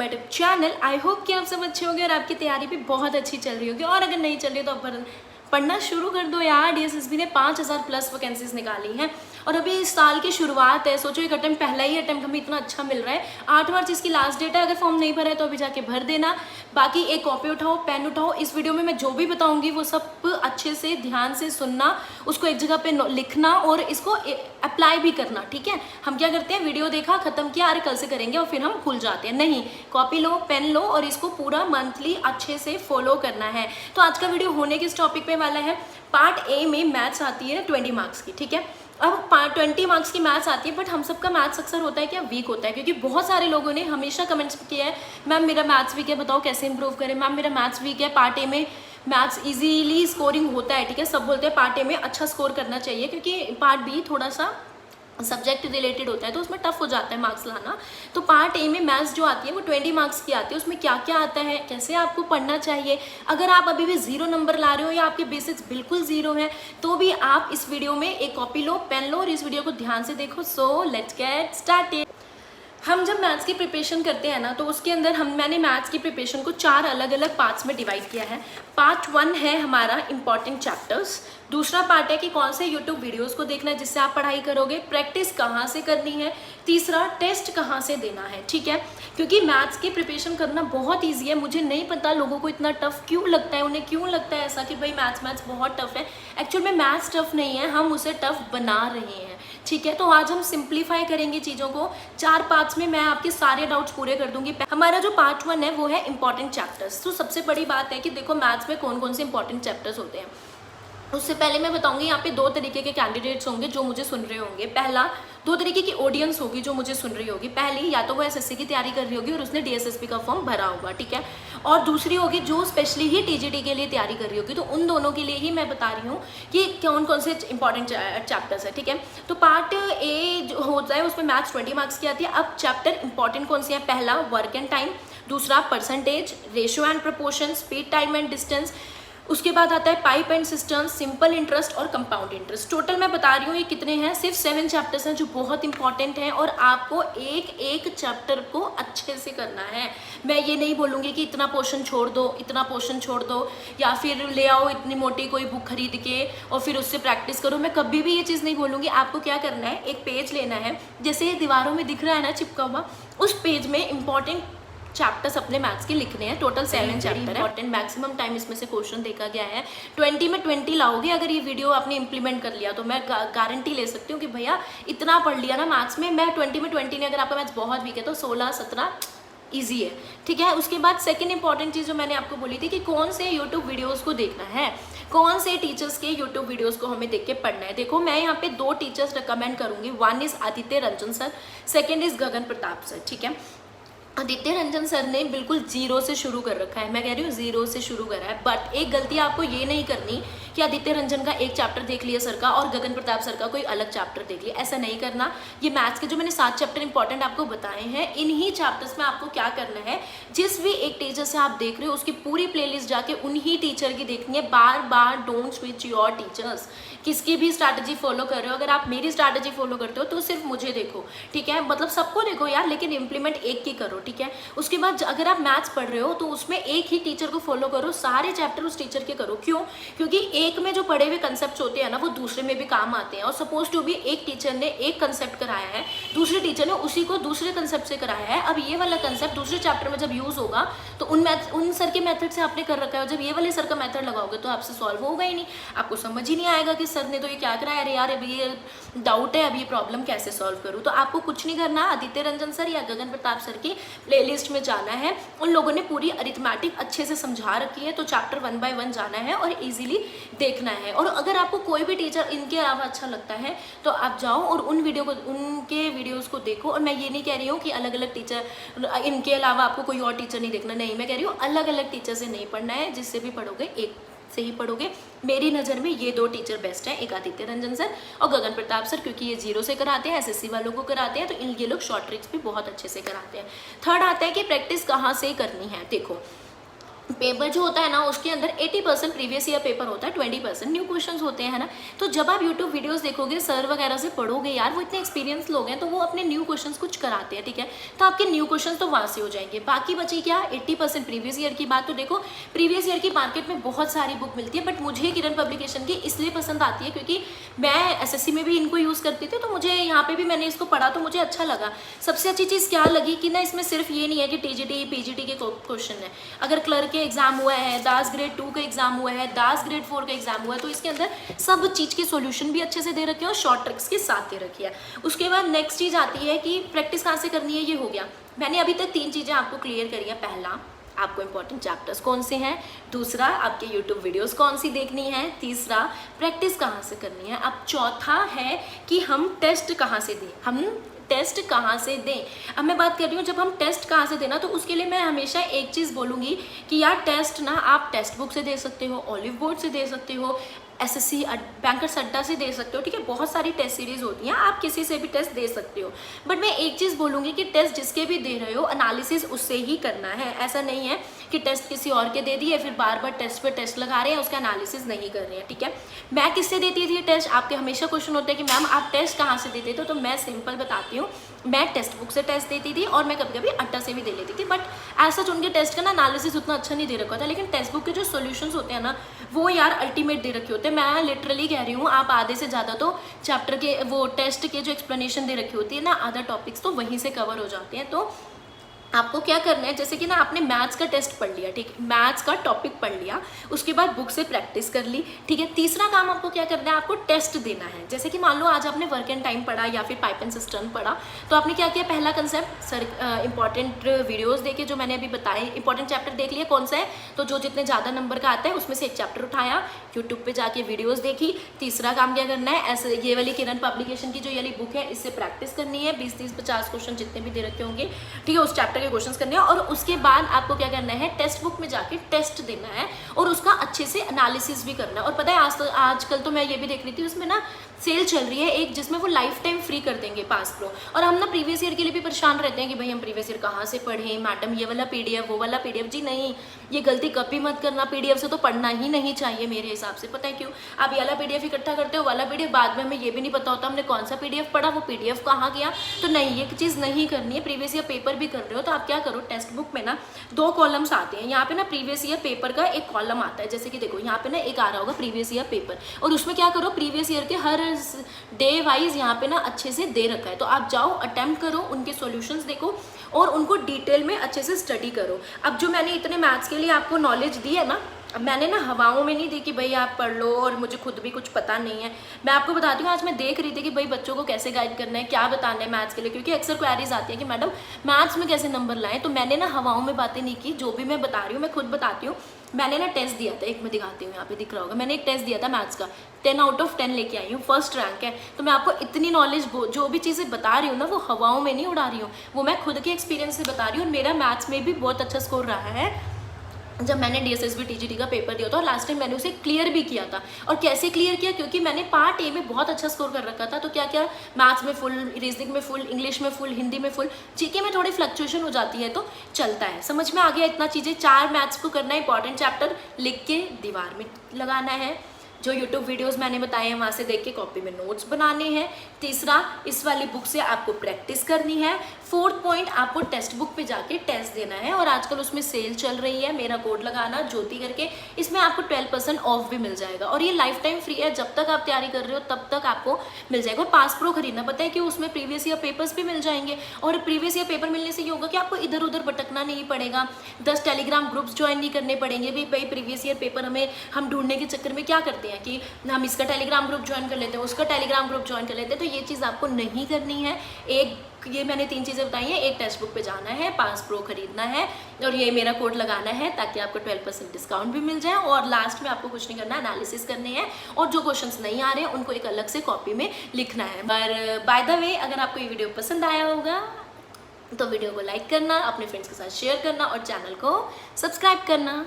My YouTube channel. I hope कि आप सब अच्छे होंगे और आपकी तैयारी भी बहुत अच्छी चल रही होगी, और अगर नहीं चल रही तो आप पढ़ना शुरू कर दो यार। डीएसएसबी ने 5000 प्लस वैकेंसीज निकाली हैं और अभी इस साल की शुरुआत है। सोचो एक अटेम्प्ट, पहला ही अटेम्प्ट हमें इतना अच्छा मिल रहा है। 8 मार्च इसकी लास्ट डेट है, अगर फॉर्म नहीं भरा है तो अभी जाके भर देना। बाकी एक कॉपी उठाओ, पेन उठाओ, इस वीडियो में मैं जो भी बताऊंगी वो सब अच्छे से ध्यान से सुनना, उसको एक जगह पे लिखना और इसको अप्लाई भी करना, ठीक है। हम क्या करते हैं, वीडियो देखा, खत्म किया, अरे कल से करेंगे और फिर हम भूल जाते हैं। नहीं, कॉपी लो, पेन लो और इसको पूरा मंथली अच्छे से फॉलो करना है। तो आज का वीडियो होने किस टॉपिक पे वाला है, पार्ट ए में मैथ्स आती है 20 मार्क्स की, ठीक है। अब 20 मार्क्स की मैथ्स आती है, बट हम सबका मैथ्स अक्सर होता है क्या, वीक होता है, क्योंकि बहुत सारे लोगों ने हमेशा कमेंट्स किया है, मैम मेरा मैथ्स वीक है, बताओ कैसे इंप्रूव करें। मैम मेरा मैथ्स वीक है, पार्ट ए में मैथ्स इजीली स्कोरिंग होता है, ठीक है। सब बोलते हैं पार्ट ए में अच्छा स्कोर करना चाहिए, क्योंकि पार्ट बी थोड़ा सा सब्जेक्ट रिलेटेड होता है तो उसमें टफ हो जाता है मार्क्स लाना। तो पार्ट ए में मैथ्स जो आती है वो 20 मार्क्स की आती है। उसमें क्या क्या आता है, कैसे आपको पढ़ना चाहिए। अगर आप अभी भी 0 नंबर ला रहे हो या आपके बेसिक्स बिल्कुल 0 है तो भी आप इस वीडियो में एक कॉपी लो, पेन लो और इस वीडियो को ध्यान से देखो। So let's get started. हम जब मैथ्स की प्रिपरेशन करते हैं ना, तो उसके अंदर मैंने मैथ्स की प्रिपरेशन को 4 अलग अलग पार्ट्स में डिवाइड किया है। पार्ट 1 है हमारा इंपॉर्टेंट चैप्टर्स। दूसरा पार्ट है कि कौन से यूट्यूब वीडियोस को देखना है जिससे आप पढ़ाई करोगे, प्रैक्टिस कहाँ से करनी है, तीसरा टेस्ट कहाँ से देना है, ठीक है। क्योंकि मैथ्स की प्रिपरेशन करना बहुत ईजी है। मुझे नहीं पता लोगों को इतना टफ क्यों लगता है, उन्हें क्यों लगता है ऐसा कि भाई मैथ्स बहुत टफ है। एक्चुअल में मैथ्स टफ नहीं है, हम उसे टफ बना रहे हैं, ठीक है। तो आज हम सिंप्लीफाई करेंगे चीज़ों को। 4 पार्ट्स में मैं आपके सारे डाउट्स पूरे कर दूंगी। हमारा जो पार्ट 1 है वो है इंपॉर्टेंट चैप्टर्स। तो सबसे बड़ी बात है कि देखो मैथ्स में कौन कौन से इंपॉर्टेंट चैप्टर्स होते हैं। उससे पहले मैं बताऊंगी, यहाँ पे 2 तरीके के कैंडिडेट्स होंगे जो मुझे सुन रहे होंगे। पहला, 2 तरीके की ऑडियंस होगी जो मुझे सुन रही होगी। पहली, या तो वो एसएससी की तैयारी कर रही होगी और उसने डीएसएसबी का फॉर्म भरा होगा, ठीक है। और दूसरी होगी जो स्पेशली ही टीजीटी के लिए तैयारी कर रही होगी। तो उन दोनों के लिए ही मैं बता रही हूँ कि कौन कौन से इंपॉर्टेंट चैप्टर्स है, ठीक है। तो पार्ट ए जो होता है उसमें मैथ्स 20 मार्क्स की आती है। अब चैप्टर इंपॉर्टेंट कौन से हैं, पहला वर्क एंड टाइम, दूसरा percentage, ratio and proportion, speed, time and distance. उसके बाद आता है pipe and system, simple interest और कंपाउंड इंटरेस्ट। टोटल मैं बता रही हूँ ये कितने हैं, सिर्फ 7 चैप्टर्स हैं जो बहुत इंपॉर्टेंट हैं और आपको एक एक चैप्टर को अच्छे से करना है। मैं ये नहीं बोलूँगी कि इतना पोर्शन छोड़ दो, इतना पोर्शन छोड़ दो, या फिर ले आओ इतनी मोटी कोई बुक खरीद के और फिर उससे प्रैक्टिस करो। मैं कभी भी ये चीज़ नहीं बोलूँगी। आपको क्या करना है, एक पेज लेना है, जैसे ये दीवारों में दिख रहा है ना चिपका हुआ, उस पेज में इंपॉर्टेंट चैप्टर्स अपने मैथ्स के लिखने हैं। टोटल 7 चैप्टर है। मैक्सिमम टाइम इसमें से क्वेश्चन देखा गया है 20 में 20 लाओगे। अगर ये वीडियो आपने इंप्लीमेंट कर लिया तो मैं गारंटी ले सकती हूँ कि भैया इतना पढ़ लिया ना मैथ्स में, मैं 20 में 20 नहीं, अगर आपका मैथ्स बहुत वीक है तो 16-17 ईजी है, ठीक है। उसके बाद सेकंड इंपॉर्टेंट चीज़ जो मैंने आपको बोली थी कि कौन से यूट्यूब वीडियोस को देखना है, कौन से टीचर्स के यूट्यूब वीडियोस को हमें देख के पढ़ना है। देखो मैं यहाँ पे 2 टीचर्स रिकमेंड करूँगी। 1 is Aditya Ranjan sir, second is Gagan Pratap sir, ठीक है। आदित्य रंजन सर ने बिल्कुल 0 से शुरू कर रखा है। मैं कह रही हूँ 0 से शुरू करा है, बट एक गलती आपको ये नहीं करनी कि आदित्य रंजन का एक चैप्टर देख लिया सर का और गगन प्रताप सर का कोई अलग चैप्टर देख लिया, ऐसा नहीं करना। ये मैथ्स के जो मैंने 7 चैप्टर इंपॉर्टेंट आपको बताए हैं, इन्हीं चैप्टर्स में आपको क्या करना है, जिस भी एक टीचर से आप देख रहे हो उसकी पूरी प्लेलिस्ट जाके उन्हीं टीचर की देखनी है। बार बार डोंट स्विच योर टीचर्स। किसकी भी स्ट्रैटेजी फॉलो कर रहे हो, अगर आप मेरी स्ट्रैटेजी फॉलो करते हो तो सिर्फ मुझे देखो, ठीक है। मतलब सबको देखो यार, लेकिन इंप्लीमेंट एक की करो, ठीक है। उसके बाद अगर आप मैथ्स पढ़ रहे हो तो उसमें एक ही टीचर को फॉलो करो, सारे चैप्टर उस टीचर के करो। क्यों? क्योंकि एक में जो पढ़े हुए कंसेप्ट होते हैं ना वो दूसरे में भी काम आते हैं। और सपोज टू भी एक टीचर ने एक कंसेप्ट कराया है, दूसरे टीचर ने उसी को दूसरे कंसेप्ट से कराया है। अब ये वाला कंसेप्ट दूसरे चैप्टर में जब यूज होगा तो उन सर के मेथड से आपने कर रखा है, जब ये वाले सर का मेथड लगाओगे तो आपसे सॉल्व होगा ही नहीं, आपको समझ ही नहीं आएगा कि सर ने तो ये क्या कराया, अरे यार अभी ये डाउट है, अभी ये प्रॉब्लम कैसे सॉल्व करूँ। तो आपको कुछ नहीं करना, आदित्य रंजन सर या गगन प्रताप सर की प्लेलिस्ट में जाना है। उन लोगों ने पूरी अरिथमेटिक अच्छे से समझा रखी है, तो चैप्टर 1 बाय 1 जाना है और इजीली देखना है। और अगर आपको कोई भी टीचर इनके अलावा अच्छा लगता है तो आप जाओ और उनके वीडियोस को देखो। और मैं ये नहीं कह रही हूँ कि अलग अलग टीचर, इनके अलावा आपको कोई और टीचर नहीं देखना, नहीं, मैं कह रही हूँ अलग अलग टीचर से नहीं पढ़ना है, जिससे भी पढ़ोगे एक से ही पढ़ोगे। मेरी नज़र में ये 2 टीचर बेस्ट हैं, एक आदित्य रंजन सर और गगन प्रताप सर, क्योंकि ये 0 से कराते हैं, एसएससी वालों को कराते हैं, तो ये लोग शॉर्ट ट्रिक्स भी बहुत अच्छे से कराते हैं। थर्ड आता है कि प्रैक्टिस कहाँ से करनी है। देखो पेपर जो होता है ना उसके अंदर 80% प्रीवियस ईयर पेपर होता है, 20% न्यू क्वेश्चंस होते हैं ना। तो जब आप यूट्यूब वीडियोस देखोगे, सर वगैरह से पढ़ोगे, यार वो इतने एक्सपीरियंस लोग हैं तो वो अपने न्यू क्वेश्चंस कुछ कराते हैं, ठीक है, तो आपके न्यू क्वेश्चंस तो वहाँ से हो जाएंगे। बाकी बची क्या 80% प्रीवियस ईयर की बात। तो देखो प्रीवियस ईयर की मार्केट में बहुत सारी बुक मिलती है, बट मुझे किरण पब्लिकेशन की इसलिए पसंद आती है क्योंकि मैं SSC में भी इनको यूज़ करती थी, तो मुझे यहाँ पे भी मैंने इसको पढ़ा तो मुझे अच्छा लगा। सबसे अच्छी चीज़ क्या लगी कि ना इसमें सिर्फ ये नहीं है कि TGT PGT के क्वेश्चन है, अगर क्लर्क के एग्जाम हुआ है, दास ग्रेड 2 का एग्जाम हुआ है, दास ग्रेड 4 का एग्जाम हुआ है, तो इसके अंदर सब चीज़ के सॉल्यूशन भी अच्छे से दे रखे हैं और शॉर्ट ट्रिक्स के साथ दे रखी है। उसके बाद नेक्स्ट चीज़ आती है कि प्रैक्टिस कहाँ से करनी है, ये हो गया। मैंने अभी तक 3 चीज़ें आपको क्लियर करी है। पहला, आपको इंपॉर्टेंट चैप्टर्स कौन से हैं, दूसरा आपके यूट्यूब वीडियोस कौन सी देखनी है, तीसरा प्रैक्टिस कहाँ से करनी है। अब चौथा है कि हम टेस्ट कहाँ से दें, हम टेस्ट कहाँ से दें। अब मैं बात कर रही हूँ जब हम टेस्ट कहाँ से देना, तो उसके लिए मैं हमेशा एक चीज़ बोलूँगी कि यार टेस्ट ना आप टेक्स्ट बुक से दे सकते हो, ऑलिव बोर्ड से दे सकते हो, SSC बैंकर्स अड्डा से दे सकते हो, ठीक है, बहुत सारी टेस्ट सीरीज होती हैं, आप किसी से भी टेस्ट दे सकते हो। बट मैं एक चीज़ बोलूँगी कि टेस्ट जिसके भी दे रहे हो एनालिसिस उससे ही करना है। ऐसा नहीं है कि टेस्ट किसी और के दे दिए फिर बार बार टेस्ट पे टेस्ट लगा रहे हैं, उसका एनालिसिस नहीं कर रहे हैं, ठीक है। मैं किससे देती थी टेस्ट, आपके हमेशा क्वेश्चन होते हैं कि मैम आप टेस्ट कहाँ से देते थे, तो मैं सिंपल बताती हूँ, मैं टेक्स्ट बुक से टेस्ट देती थी और मैं कभी कभी अड्डा से भी दे लेती थी। बट ऐसा उनके टेस्ट का ना एनालिसिस उतना अच्छा नहीं दे रखा था, लेकिन टेक्स्ट बुक के जो सॉल्यूशंस होते हैं ना वो यार अल्टीमेट दे रखे होते हैं। मैं लिटरली कह रही हूँ, आप आधे से ज़्यादा तो चैप्टर के वो टेस्ट के जो एक्सप्लेनेशन दे रखी होती है ना, आधा टॉपिक्स तो वहीं से कवर हो जाते हैं। तो आपको क्या करना है, जैसे कि ना आपने मैथ्स का टेस्ट पढ़ लिया, ठीक है, मैथ्स का टॉपिक पढ़ लिया, उसके बाद बुक से प्रैक्टिस कर ली, ठीक है। तीसरा काम आपको क्या करना है, आपको टेस्ट देना है। जैसे कि मान लो आज आपने वर्क एंड टाइम पढ़ा या फिर पाइप एंड सिस्टम पढ़ा, तो आपने क्या किया, पहला कंसेप्ट सर इंपॉर्टेंट वीडियोस देखे जो मैंने अभी बताए, इंपॉर्टेंट चैप्टर देख लिया कौन सा है, तो जो जितने ज़्यादा नंबर का आता है उसमें से एक चैप्टर उठाया, यूट्यूब पर जाके वीडियोज़ देखी। तीसरा काम क्या करना है, ऐसे ये वाली किरण पब्लिकेशन की जो ये वाली बुक है इससे प्रैक्टिस करनी है, 20 30 50 क्वेश्चन जितने भी दे रखे होंगे, ठीक है, उस चैप्टर के क्वेश्चन करने हैं। और उसके बाद आपको क्या करना है, टेक्स्ट बुक में जाके टेस्ट देना है और उसका अच्छे से एनालिसिस भी करना है। और पता है आजकल तो मैं ये भी देख रही थी, उसमें ना सेल चल रही है एक, जिसमें वो लाइफ टाइम फ्री कर देंगे पास प्रो। और हम ना प्रीवियस ईयर के लिए भी परेशान रहते हैं कि भाई हम प्रीवियस ईयर कहाँ से पढ़ें, मैडम ये वाला PDF वो वाला PDF। जी नहीं, ये गलती कभी मत करना, PDF से तो पढ़ना ही नहीं चाहिए मेरे हिसाब से। पता है क्यों, आप ये वाला PDF इकट्ठा करते हो, वाला PDF बाद में हमें ये भी नहीं पता होता हमने कौन सा PDF पढ़ा, वो PDF कहाँ गया। तो नहीं, ये चीज़ नहीं करनी है। प्रीवियस ईयर पेपर भी कर रहे हो तो आप क्या करो, टेक्स्ट बुक में ना 2 कॉलम्स आते हैं। यहाँ पे ना प्रीवियस ईयर पेपर का एक कॉलम आता है, जैसे कि देखो यहाँ पे ना एक आ रहा होगा प्रीवियस ईयर पेपर, और उसमें क्या करो, प्रीवियस ईयर के हर डे वाइज यहाँ पे ना अच्छे से दे रखा है, तो आप जाओ अटेम्प्ट करो, उनके सॉल्यूशंस देखो और उनको डिटेल में अच्छे से स्टडी करो। अब जो मैंने इतने मैथ्स के लिए आपको नॉलेज दी है ना, अब मैंने ना हवाओं में नहीं दी कि भाई आप पढ़ लो और मुझे खुद भी कुछ पता नहीं है। मैं आपको बताती हूँ, आज मैं देख रही थी कि भाई बच्चों को कैसे गाइड करना है, क्या बताना है मैथ्स के लिए, क्योंकि अक्सर क्वेरीज आती है कि मैडम मैथ्स में कैसे नंबर लाएं। तो मैंने ना हवाओं में बातें नहीं की, जो भी मैं बता रही हूँ मैं खुद बताती हूँ। मैंने ना टेस्ट दिया था, एक मैं दिखाती हूँ, यहाँ पे दिख रहा होगा, मैंने एक टेस्ट दिया था मैथ्स का, 10 आउट ऑफ 10 लेके आई हूँ, फर्स्ट रैंक है। तो मैं आपको इतनी नॉलेज जो भी चीज़ें बता रही हूँ ना, वो हवाओं में नहीं उड़ा रही हूँ, वो मैं खुद के एक्सपीरियंस से बता रही हूँ। और मेरा मैथ्स में भी बहुत अच्छा स्कोर रहा है जब मैंने DSSB TGT का पेपर दिया था, और लास्ट टाइम मैंने उसे क्लियर भी किया था। और कैसे क्लियर किया, क्योंकि मैंने पार्ट ए में बहुत अच्छा स्कोर कर रखा था। तो क्या क्या, मैथ्स में फुल, रीजनिंग में फुल, इंग्लिश में फुल, हिंदी में फुल, जीके में थोड़ी फ्लक्चुएशन हो जाती है तो चलता है। समझ में आ गया इतना चीज़ें। 4 मैथ्स को करना है, इंपॉर्टेंट चैप्टर लिख के दीवार में लगाना है, जो यूट्यूब वीडियोस मैंने बताए हैं वहाँ से देख के कॉपी में नोट्स बनाने हैं। तीसरा, इस वाली बुक से आपको प्रैक्टिस करनी है। 4th पॉइंट, आपको टेक्स्ट बुक पे जाके टेस्ट देना है, और आजकल उसमें सेल चल रही है, मेरा कोड लगाना ज्योति करके, इसमें आपको 12% ऑफ भी मिल जाएगा। और ये लाइफ टाइम फ्री है, जब तक आप तैयारी कर रहे हो तब तक आपको मिल जाएगा। पास प्रो खरीदना, पता है कि उसमें प्रीवियस ईयर पेपर्स भी मिल जाएंगे, और प्रीवियस ईयर पेपर मिलने से ये होगा कि आपको इधर उधर भटकना नहीं पड़ेगा, 10 टेलीग्राम ग्रुप्स ज्वाइन नहीं करने पड़ेंगे। भाई प्रीवियस ईयर पेपर हम ढूंढने के चक्कर में क्या करते हैं कि हम इसका टेलीग्राम ग्रुप ज्वाइन कर लेते हैं, उसका टेलीग्राम ग्रुप ज्वाइन कर लेते हैं, तो ये चीज़ आपको नहीं करनी है। ये मैंने 3 चीज़ें बताई हैं, एक टेक्स्ट बुक पे जाना है, पास प्रो खरीदना है, और ये मेरा कोड लगाना है ताकि आपको 12% डिस्काउंट भी मिल जाए। और लास्ट में आपको कुछ नहीं करना, एनालिसिस करने हैं, और जो क्वेश्चंस नहीं आ रहे हैं उनको एक अलग से कॉपी में लिखना है। पर बाय द वे, अगर आपको ये वीडियो पसंद आया होगा तो वीडियो को लाइक करना, अपने फ्रेंड्स के साथ शेयर करना और चैनल को सब्सक्राइब करना।